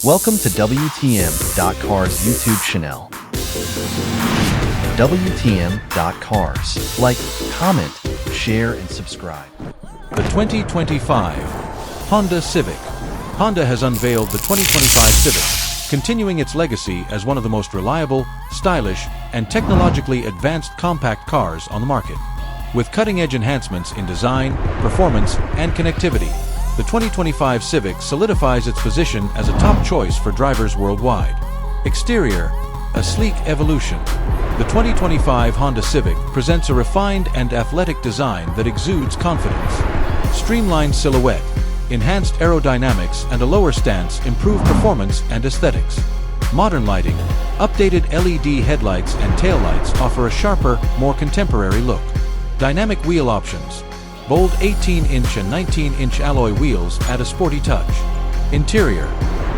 Welcome to WTM.Cars YouTube channel. WTM.Cars. Like, comment, share, and subscribe. The 2025 Honda Civic. Honda has unveiled the 2025 Civic, continuing its legacy as one of the most reliable, stylish, and technologically advanced compact cars on the market. With cutting-edge enhancements in design, performance, and connectivity, the 2025 Civic solidifies its position as a top choice for drivers worldwide. Exterior, a sleek evolution. The 2025 Honda Civic presents a refined and athletic design that exudes confidence. Streamlined silhouette, enhanced aerodynamics, and a lower stance improve performance and aesthetics. Modern lighting, updated LED headlights and taillights offer a sharper, more contemporary look. Dynamic wheel options. Bold 18-inch and 19-inch alloy wheels add a sporty touch. Interior,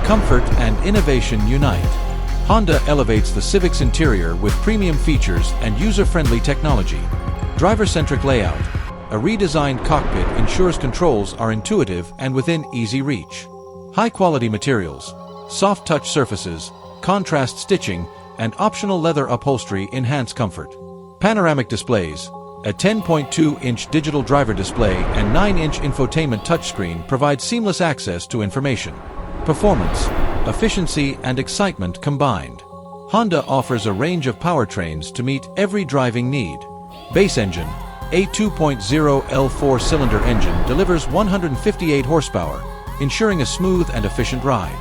comfort and innovation unite. Honda elevates the Civic's interior with premium features and user-friendly technology. Driver-centric layout. A redesigned cockpit ensures controls are intuitive and within easy reach. High-quality materials, soft touch surfaces, contrast stitching, and optional leather upholstery enhance comfort. Panoramic displays. A 10.2-inch digital driver display and 9-inch infotainment touchscreen provide seamless access to information. Performance, efficiency, and excitement combined. Honda offers a range of powertrains to meet every driving need. Base engine, a 2.0 L 4-cylinder engine delivers 158 horsepower, ensuring a smooth and efficient ride.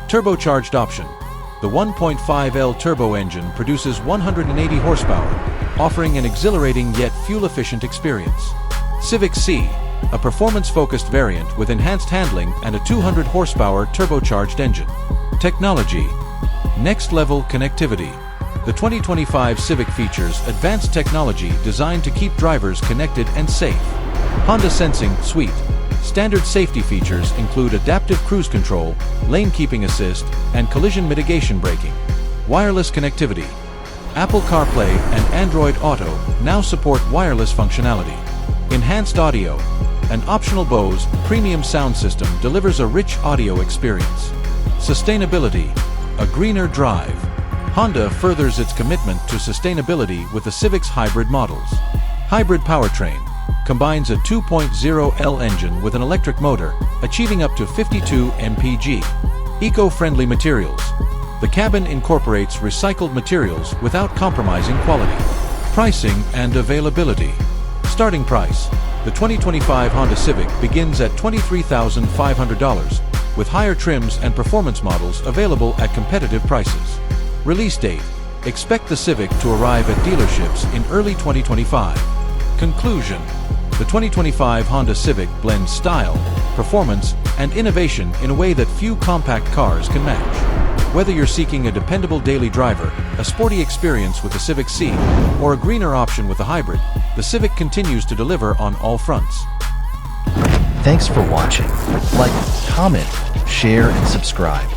Turbocharged option. The 1.5 L turbo engine produces 180 horsepower, offering an exhilarating yet fuel-efficient experience. Civic C, a performance-focused variant with enhanced handling and a 200 horsepower turbocharged engine. Technology. Next-level connectivity. The 2025 Civic features advanced technology designed to keep drivers connected and safe. Honda Sensing Suite. Standard safety features include adaptive cruise control, lane keeping assist, and collision mitigation braking. Wireless connectivity. Apple CarPlay and Android Auto now support wireless functionality. Enhanced audio. An optional Bose premium sound system delivers a rich audio experience. Sustainability. A greener drive. Honda furthers its commitment to sustainability with the Civic's hybrid models. Hybrid powertrain. Combines a 2.0 L engine with an electric motor, achieving up to 52 mpg. Eco-friendly materials. The cabin incorporates recycled materials without compromising quality. Pricing and availability. Starting price. The 2025 Honda Civic begins at $23,500, with higher trims and performance models available at competitive prices. Release date. Expect the Civic to arrive at dealerships in early 2025. Conclusion. The 2025 Honda Civic blends style, performance, and innovation in a way that few compact cars can match. Whether you're seeking a dependable daily driver, a sporty experience with the Civic C, or a greener option with the hybrid, the Civic continues to deliver on all fronts. Thanks for watching. Like, comment, share, and subscribe.